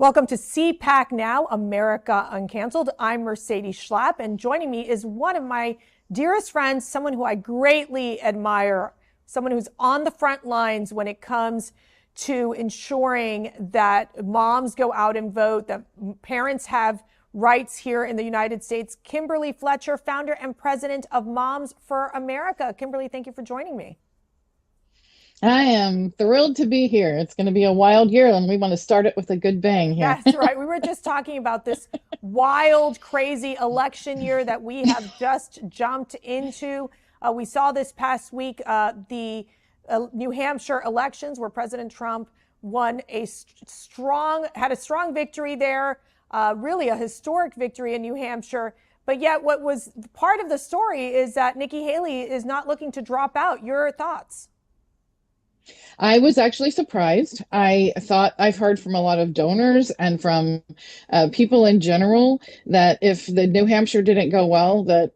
Welcome to CPAC Now, America Uncanceled. I'm Mercedes Schlapp, and joining me is one of my dearest friends, someone who I greatly admire, someone who's on the front lines when it comes to ensuring that moms go out and vote, that parents have rights here in the United States. Kimberly Fletcher, founder and president of Moms for America. Kimberly, thank you for joining me. I am thrilled to be here. It's going to be a wild year, and we want to start it with a good bang here. That's right. We were just talking about this wild, crazy election year that we have just jumped into. We saw this past week the New Hampshire elections where President Trump had a strong victory there, really a historic victory in New Hampshire. But yet what was part of the story is that Nikki Haley is not looking to drop out. Your thoughts? I was actually surprised. I thought I've heard from a lot of donors and from people in general that if the New Hampshire didn't go well, that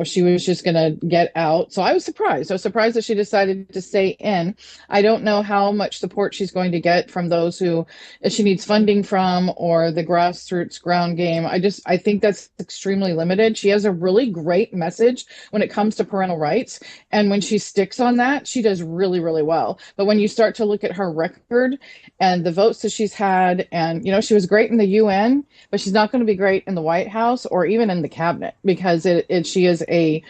she was just going to get out. So I was surprised. I was surprised that she decided to stay in. I don't know how much support she's going to get from those who she needs funding from or the grassroots ground game. I think that's extremely limited. She has a really great message when it comes to parental rights. And when she sticks on that, she does really, really well. But when you start to look at her record and the votes that she's had, and, she was great in the UN, but she's not going to be great in the White House or even in the cabinet because she is a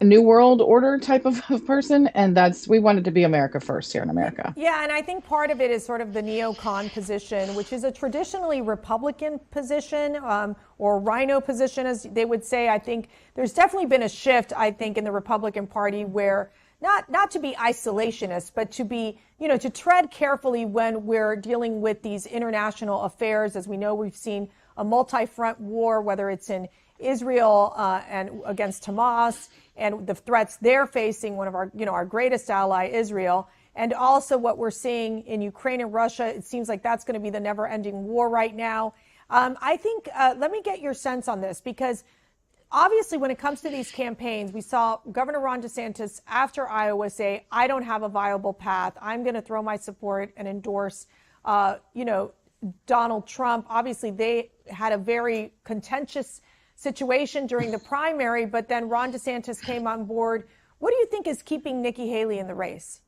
new world order type of person, and we wanted to be America first here in America. Yeah, and I think part of it is sort of the neocon position, which is a traditionally Republican position, or rhino position, as they would say. I think there's definitely been a shift, I think, in the Republican Party where not to be isolationist, but to be, to tread carefully when we're dealing with these international affairs. As we know, we've seen a multi-front war, whether it's in Israel and against Hamas and the threats they're facing, one of our greatest ally, Israel, and also what we're seeing in Ukraine and Russia. It seems like that's going to be the never-ending war right now. I think, let me get your sense on this, because obviously when it comes to these campaigns, we saw Governor Ron DeSantis after Iowa say, I don't have a viable path. I'm going to throw my support and endorse, Donald Trump. Obviously, they had a very contentious situation during the primary, but then Ron DeSantis came on board. What do you think is keeping Nikki Haley in the race?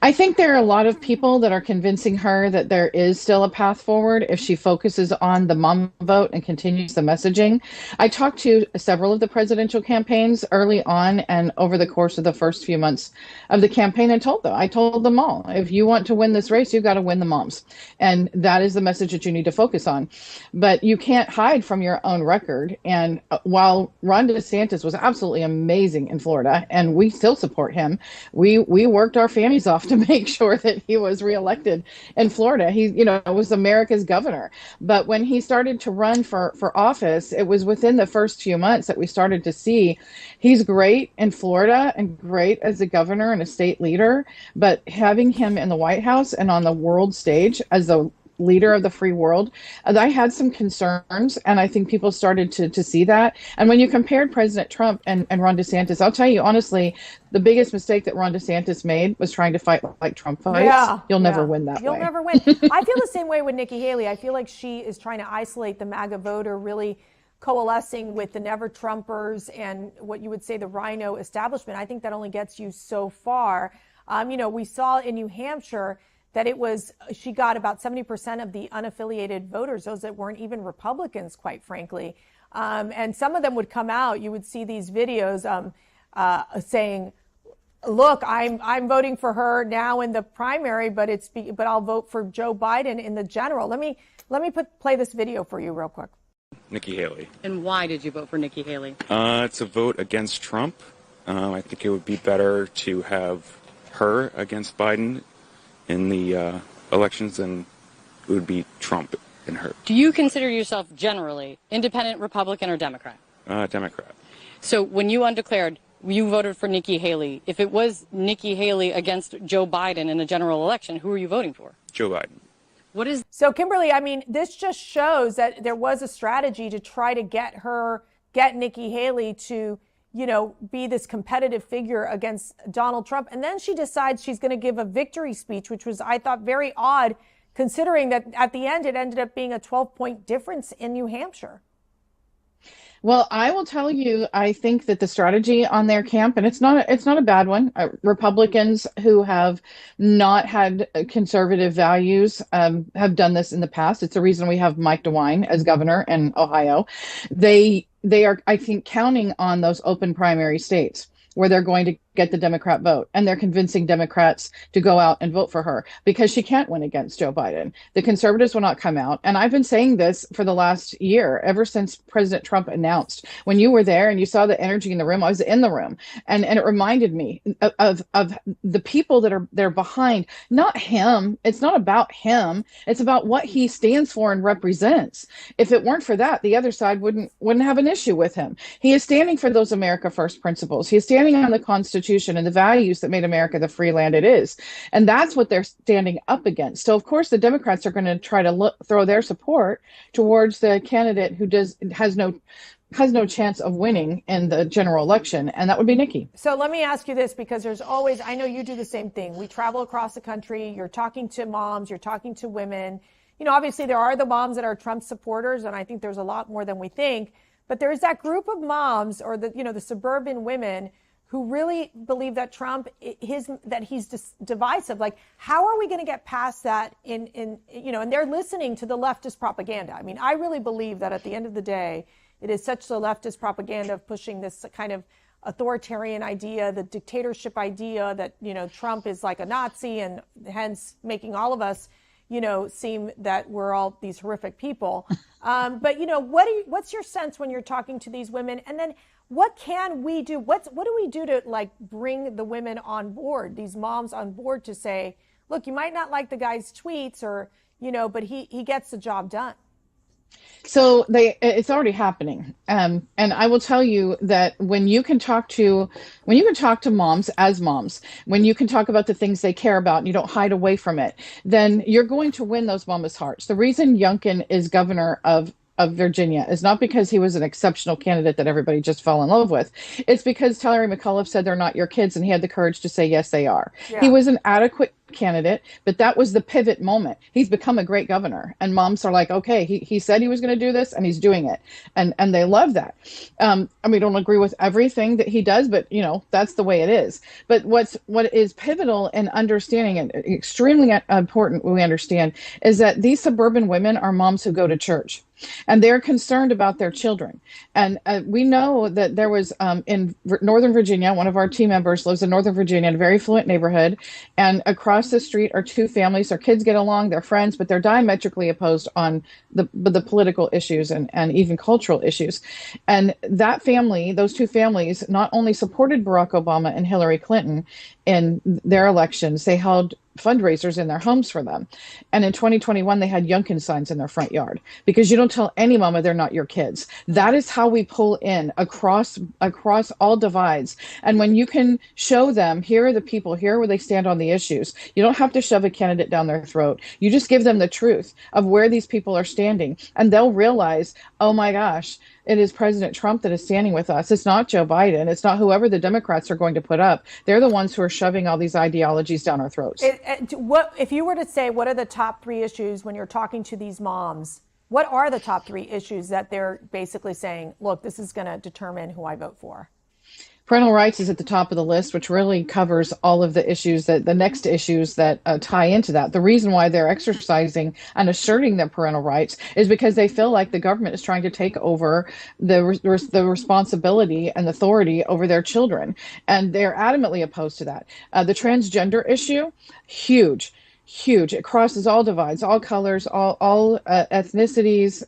I think there are a lot of people that are convincing her that there is still a path forward if she focuses on the mom vote and continues the messaging. I talked to several of the presidential campaigns early on and over the course of the first few months of the campaign and I told them all, if you want to win this race, you've got to win the moms. And that is the message that you need to focus on. But you can't hide from your own record. And while Ron DeSantis was absolutely amazing in Florida, and we still support him, we worked our families off to make sure that he was reelected in Florida. He, was America's governor. But when he started to run for office, it was within the first few months that we started to see he's great in Florida and great as a governor and a state leader. But having him in the White House and on the world stage as a leader of the free world, I had some concerns, and I think people started to see that. And when you compared President Trump and Ron DeSantis, I'll tell you honestly, the biggest mistake that Ron DeSantis made was trying to fight like Trump fights. Yeah, You'll never win that way. You'll never win. I feel the same way with Nikki Haley. I feel like she is trying to isolate the MAGA voter, really coalescing with the never Trumpers and what you would say the rhino establishment. I think that only gets you so far. We saw in New Hampshire that she got about 70% of the unaffiliated voters, those that weren't even Republicans, quite frankly. And some of them would come out. You would see these videos saying, look, I'm voting for her now in the primary, but I'll vote for Joe Biden in the general. Let me play this video for you real quick. Nikki Haley. And why did you vote for Nikki Haley? It's a vote against Trump. I think it would be better to have her against Biden in the elections than it would be Trump and her. Do you consider yourself generally independent, Republican, or Democrat? Democrat. So when you undeclared, you voted for Nikki Haley. If it was Nikki Haley against Joe Biden in a general election, who are you voting for? Joe Biden. So Kimberly, this just shows that there was a strategy to try to get Nikki Haley to, be this competitive figure against Donald Trump. And then she decides she's going to give a victory speech, which was, I thought, very odd, considering that at the end it ended up being a 12-point difference in New Hampshire. Well, I will tell you, I think that the strategy on their camp, and it's not a bad one. Republicans who have not had conservative values have done this in the past. It's the reason we have Mike DeWine as governor in Ohio. They are, I think, counting on those open primary states where they're going to get the Democrat vote. And they're convincing Democrats to go out and vote for her because she can't win against Joe Biden. The conservatives will not come out. And I've been saying this for the last year, ever since President Trump announced. When you were there and you saw the energy in the room, I was in the room. And it reminded me of the people that are there behind, not him. It's not about him. It's about what he stands for and represents. If it weren't for that, the other side wouldn't have an issue with him. He is standing for those America First principles. He is standing on the Constitution and the values that made America the free land it is. And that's what they're standing up against. So, of course, the Democrats are going to try to throw their support towards the candidate who has no chance of winning in the general election, and that would be Nikki. So let me ask you this, because there's always, I know you do the same thing. We travel across the country. You're talking to moms. You're talking to women. Obviously, there are the moms that are Trump supporters, and I think there's a lot more than we think. But there's that group of moms, or the suburban women, who really believe that Trump that he's divisive. Like, how are we going to get past that? And they're listening to the leftist propaganda. I mean, I really believe that at the end of the day, it is such the leftist propaganda of pushing this kind of authoritarian idea, the dictatorship idea that Trump is like a Nazi, and hence making all of us seem that we're all these horrific people. But what's your sense when you're talking to these women? And then what can we do? What do we do to bring the women on board, these moms on board, to say, look, you might not like the guy's tweets, or but he gets the job done? So it's already happening. And I will tell you that when you can talk to moms as moms, when you can talk about the things they care about and you don't hide away from it, then you're going to win those mamas' hearts. The reason Youngkin is governor of Virginia is not because he was an exceptional candidate that everybody just fell in love with. It's because Tyler McAuliffe said they're not your kids, and he had the courage to say, yes, they are. Yeah. He was an adequate candidate, but that was the pivot moment. He's become a great governor, and moms are like, okay, he said he was going to do this, and he's doing it, and they love that. We don't agree with everything that he does, but that's the way it is. But what is pivotal in understanding, and extremely important we understand, is that these suburban women are moms who go to church, and they're concerned about their children. And we know that there was in Northern Virginia, one of our team members lives in Northern Virginia, in a very affluent neighborhood, and across the street are two families. Their kids get along, they're friends, but they're diametrically opposed on the political issues and even cultural issues. And that family, those two families, not only supported Barack Obama and Hillary Clinton in their elections, they held fundraisers in their homes for them. And in 2021, they had Youngkin signs in their front yard, because you don't tell any mama they're not your kids. That is how we pull in across all divides. And when you can show them, here are the people, here are where they stand on the issues. You don't have to shove a candidate down their throat. You just give them the truth of where these people are standing, and they'll realize, oh my gosh, it is President Trump that is standing with us. It's not Joe Biden. It's not whoever the Democrats are going to put up. They're the ones who are shoving all these ideologies down our throats. What if you were to say, what are the top three issues when you're talking to these moms? What are the top three issues that they're basically saying, look, this is going to determine who I vote for? Parental rights is at the top of the list, which really covers all of the issues the next issues that tie into that. The reason why they're exercising and asserting their parental rights is because they feel like the government is trying to take over the responsibility and authority over their children. And they're adamantly opposed to that. The transgender issue, huge. It crosses all divides, all colors, all ethnicities.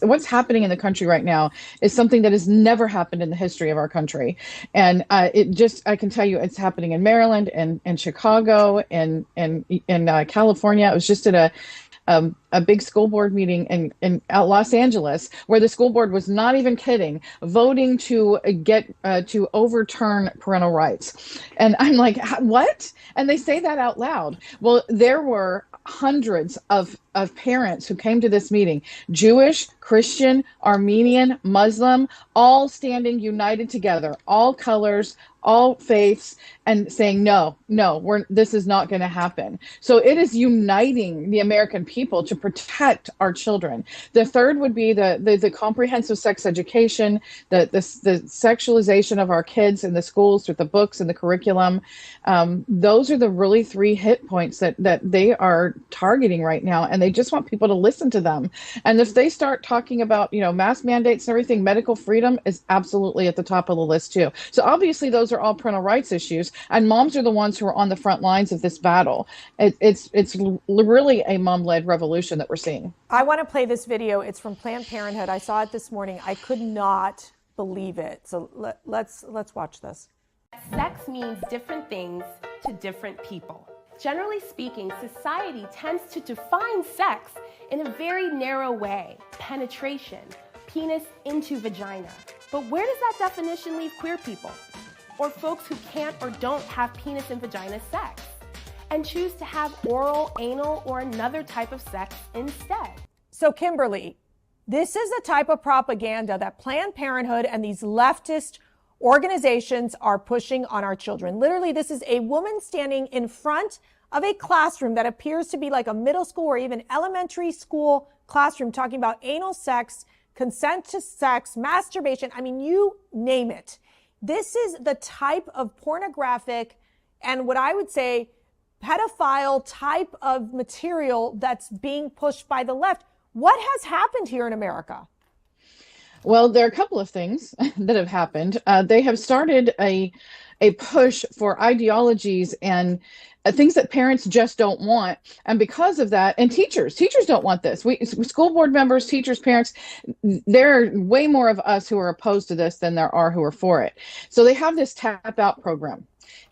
What's happening in the country right now is something that has never happened in the history of our country. And I can tell you, it's happening in Maryland and in Chicago and in California. I was just at a a big school board meeting in Los Angeles, where the school board was not even kidding, voting to get to overturn parental rights. And I'm like, what? And they say that out loud. Well, there were hundreds of parents who came to this meeting, Jewish, Christian, Armenian, Muslim, all standing united together, all colors, all faiths, and saying, no, this is not going to happen. So it is uniting the American people to protect our children. The third would be the comprehensive sex education, the sexualization of our kids in the schools with the books and the curriculum. Those are the really three hit points that they are targeting right now, and they just want people to listen to them. And if they start talking about, mask mandates and everything, medical freedom is absolutely at the top of the list too. So obviously those are all parental rights issues, and moms are the ones who are on the front lines of this battle. It's really a mom-led revolution that we're seeing. I want to play this video. It's from Planned Parenthood. I saw it this morning. I could not believe it. So let's watch this. Sex means different things to different people. Generally speaking, society tends to define sex in a very narrow way: penetration, penis into vagina. But where does that definition leave queer people, or folks who can't or don't have penis and vagina sex, and choose to have oral, anal, or another type of sex instead? So Kimberly, this is the type of propaganda that Planned Parenthood and these leftist organizations are pushing on our children. Literally, this is a woman standing in front of a classroom that appears to be like a middle school or even elementary school classroom, talking about anal sex, consent to sex, masturbation. I mean, you name it. This is the type of pornographic and what I would say pedophile type of material that's being pushed by the left. What has happened here in America? Well, there are a couple of things that have happened. They have started a push for ideologies and things that parents just don't want. And because of that, and teachers don't want this. School board members, teachers, parents, there are way more of us who are opposed to this than there are who are for it. So they have this tap out program.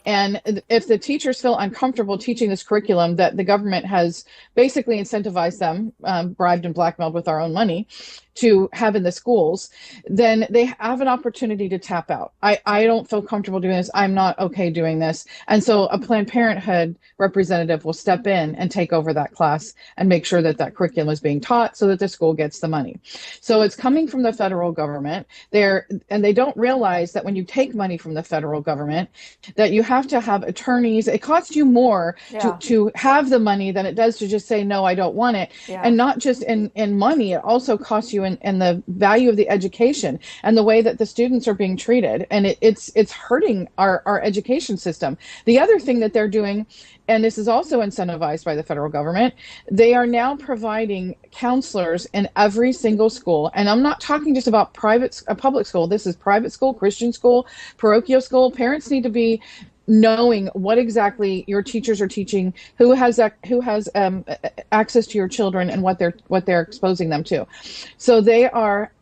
And if the teachers feel uncomfortable teaching this curriculum that the government has basically incentivized them, bribed and blackmailed with our own money, to have in the schools, then they have an opportunity to tap out. I don't feel comfortable doing this. I'm not okay doing this. And so a Planned Parenthood representative will step in and take over that class and make sure that that curriculum is being taught so that the school gets the money. So it's coming from the federal government there, and they don't realize that when you take money from the federal government, that you have to have attorneys. It costs you more to have the money than it does to just say, no, I don't want it. Yeah. And not just in money, it also costs you in the value of the education and the way that the students are being treated. And it's hurting our education system. The other thing that they're doing, and this is also incentivized by the federal government, they are now providing counselors in every single school. And I'm not talking just about public school. This is private school, Christian school, parochial school. Parents need to be knowing what exactly your teachers are teaching, who has access to your children, and what they're exposing them to. So they are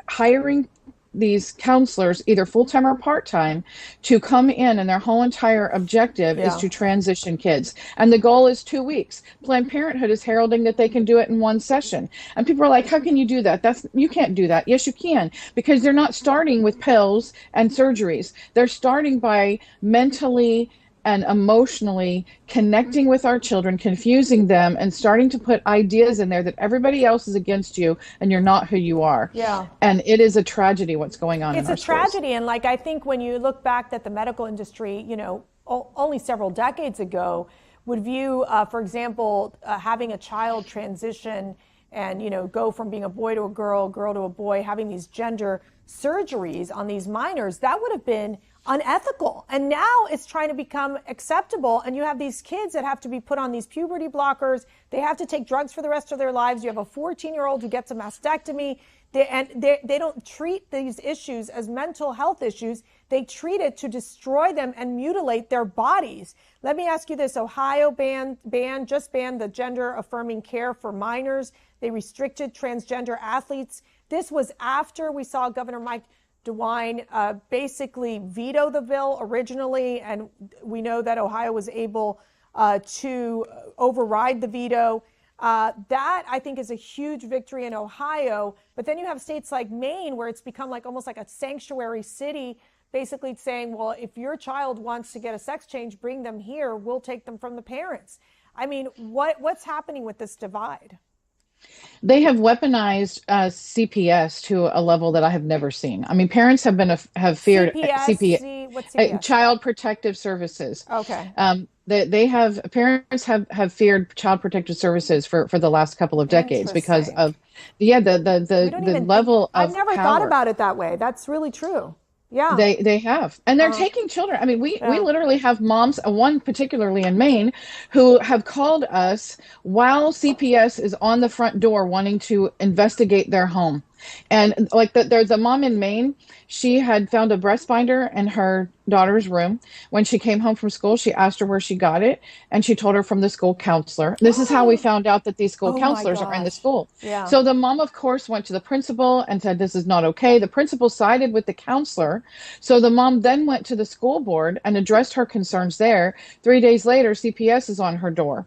hiring these counselors, either full-time or part-time, to come in, and their whole entire objective is to transition kids. And the goal is 2 weeks. Planned Parenthood is heralding that they can do it in one session. And people are like, how can you do that? You can't do that. Yes, you can, because they're not starting with pills and surgeries. They're starting by mentally and emotionally connecting with our children, confusing them, and starting to put ideas in there that everybody else is against you and you're not who you are. Yeah. And it is a tragedy what's going on in our schools. It's a tragedy. And I think when you look back at the medical industry, only several decades ago would view, for example, having a child transition and, go from being a boy to a girl to a boy, having these gender surgeries on these minors, that would have been unethical. And now it's trying to become acceptable. And you have these kids that have to be put on these puberty blockers. They have to take drugs for the rest of their lives. You have a 14-year-old who gets a mastectomy. They don't treat these issues as mental health issues. They treat it to destroy them and mutilate their bodies. Let me ask you this. Ohio just banned the gender affirming care for minors. They restricted transgender athletes. This was after we saw Governor Mike DeWine basically veto the bill originally, and we know that Ohio was able to override the veto. That I think is a huge victory in Ohio. But then you have states like Maine where it's become like almost like a sanctuary city, basically saying, well, if your child wants to get a sex change, bring them here. We'll take them from the parents. I mean, what's happening with this divide? They have weaponized CPS to a level that I have never seen. I mean, parents have feared CPS, what's CPS? Child Protective Services. Okay. They have parents have feared Child Protective Services for the last couple of decades because of the level of I've never power. thought about it that way. That's really true. Yeah. They have. And they're taking children. I mean, we literally have moms, one particularly in Maine, who have called us while CPS is on the front door wanting to investigate their home. And like there's a mom in Maine, she had found a breast binder in her daughter's room. When she came home from school, she asked her where she got it, and she told her from the school counselor. This is how we found out that these school counselors are in the school. Yeah. So the mom, of course, went to the principal and said, this is not okay. The principal sided with the counselor. So the mom then went to the school board and addressed her concerns there. 3 days later, CPS is on her door.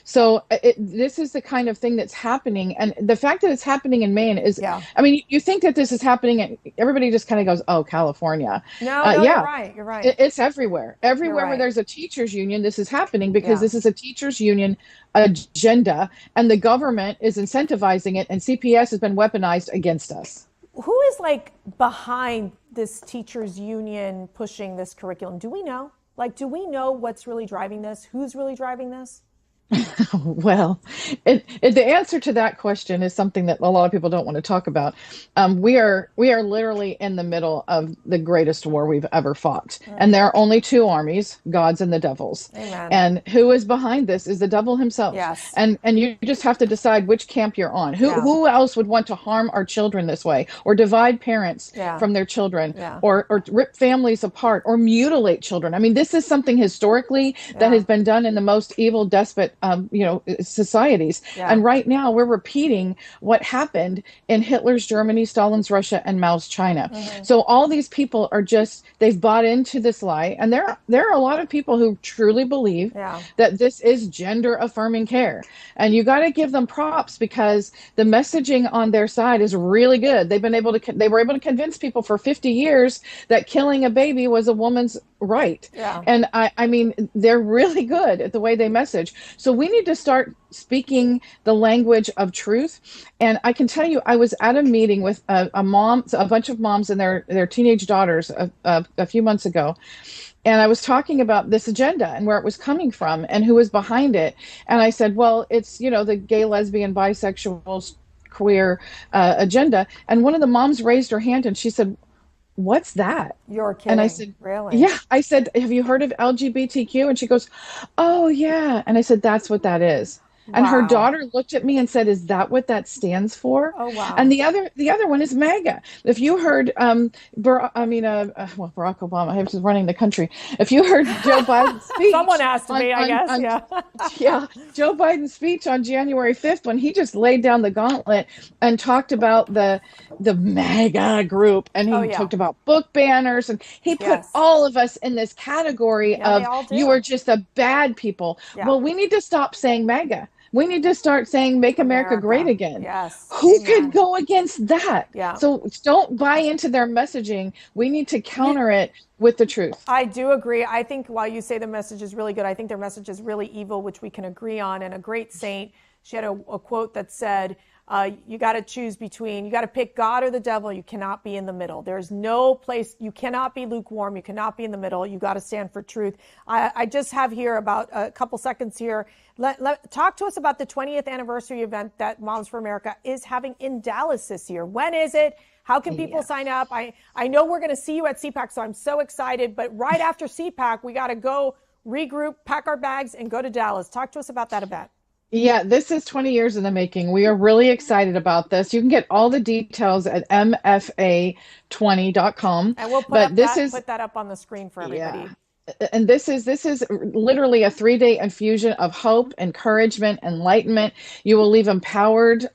So this is the kind of thing that's happening. And the fact that it's happening in Maine is, I mean, you think that this is happening and everybody just kind of goes, oh, California. No, you're right. You're right. It's everywhere. Everywhere where there's a teachers union, this is happening because this is a teachers union agenda and the government is incentivizing it and CPS has been weaponized against us. Who is like behind this teachers union pushing this curriculum? Do we know? Like, do we know what's really driving this? Who's really driving this? Well, the answer to that question is something that a lot of people don't want to talk about. We are literally in the middle of the greatest war we've ever fought. And there are only two armies, God's and the devil's. Amen. And who is behind this is the devil himself. Yes. And you just have to decide which camp you're on. Who else would want to harm our children this way or divide parents from their children or rip families apart or mutilate children? I mean, this is something historically that has been done in the most evil, despot societies. And right now we're repeating what happened in Hitler's Germany, Stalin's Russia, and Mao's China. So all these people are they've bought into this lie. And there are a lot of people who truly believe that this is gender affirming care. And you got to give them props because the messaging on their side is really good. They were able to convince people for 50 years that killing a baby was a woman's right. And I mean, they're really good at the way they message. So we need to start speaking the language of truth. And I can tell you, I was at a meeting with a bunch of moms and their teenage daughters a few months ago. And I was talking about this agenda and where it was coming from and who was behind it. And I said, well, it's, the gay, lesbian, bisexual, queer agenda. And one of the moms raised her hand and she said, what's that? You're kidding. And I said, really? Yeah. I said, have you heard of LGBTQ? And she goes, oh, yeah. And I said, that's what that is. And her daughter looked at me and said, is that what that stands for? Oh, wow. And the other one is MAGA. If you heard, Barack Obama, I was running the country. If you heard Joe Biden's speech. Someone asked me, I guess. Joe Biden's speech on January 5th, when he just laid down the gauntlet and talked about the MAGA group. And he talked about book banners. And he put all of us in this category of you are just the bad people. Well, we need to stop saying MAGA. We need to start saying, make America great again. Yes. Who could go against that? Yeah. So don't buy into their messaging. We need to counter it with the truth. I do agree. I think while you say the message is really good, I think their message is really evil, which we can agree on. And a great saint, she had a quote that said, you got to choose between, you got to pick God or the devil. You cannot be in the middle. There's no place, you cannot be lukewarm. You cannot be in the middle. You got to stand for truth. I just have here about a couple seconds here. Talk to us about the 20th anniversary event that Moms for America is having in Dallas this year. When is it? How can people sign up? I know we're going to see you at CPAC, so I'm so excited. But right after CPAC, we got to go regroup, pack our bags, and go to Dallas. Talk to us about that event. Yeah, this is 20 years in the making. We are really excited about this. You can get all the details at mfa20.com. And we'll put that up on the screen for everybody. And this is literally a 3-day infusion of hope, encouragement, enlightenment. You will leave empowered,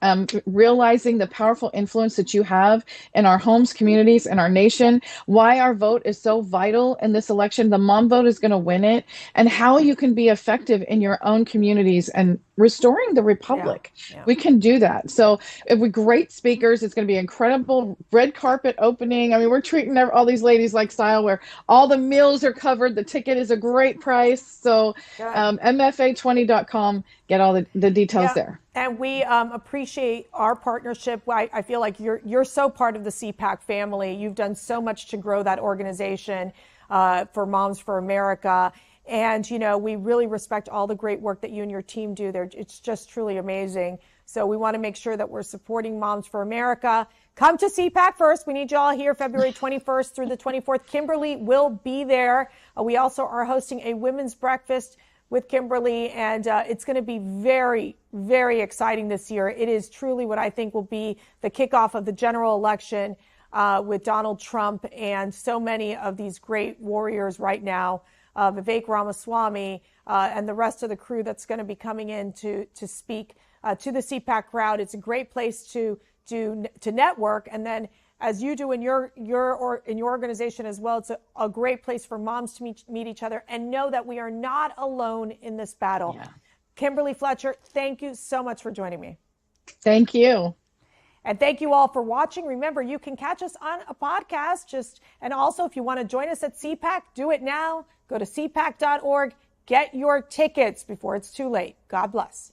realizing the powerful influence that you have in our homes, communities, and our nation. Why our vote is so vital in this election. The mom vote is going to win it, and how you can be effective in your own communities and restoring the republic. Yeah. We can do that. So, with great speakers, it's going to be incredible red carpet opening. I mean, we're treating all these ladies like style, where all the meals are covered. The ticket is a great price. So MFA20.com, get all the details there. And we appreciate our partnership. I feel like you're so part of the CPAC family. You've done so much to grow that organization for Moms for America. And, you know, we really respect all the great work that you and your team do there. It's just truly amazing. So we want to make sure that we're supporting Moms for America. Come to CPAC first. We need you all here February 21st through the 24th. Kimberly will be there. We also are hosting a women's breakfast with Kimberly, and it's going to be very, very exciting this year. It is truly what I think will be the kickoff of the general election with Donald Trump and so many of these great warriors right now, Vivek Ramaswamy and the rest of the crew that's going to be coming in to speak to the CPAC crowd. It's a great place to network, and then as you do in your organization as well, it's a great place for moms to meet each other and know that we are not alone in this battle. Yeah. Kimberly Fletcher, thank you so much for joining me. Thank you. And thank you all for watching. Remember, you can catch us on a podcast. And also, if you want to join us at CPAC, do it now. Go to cpac.org. Get your tickets before it's too late. God bless.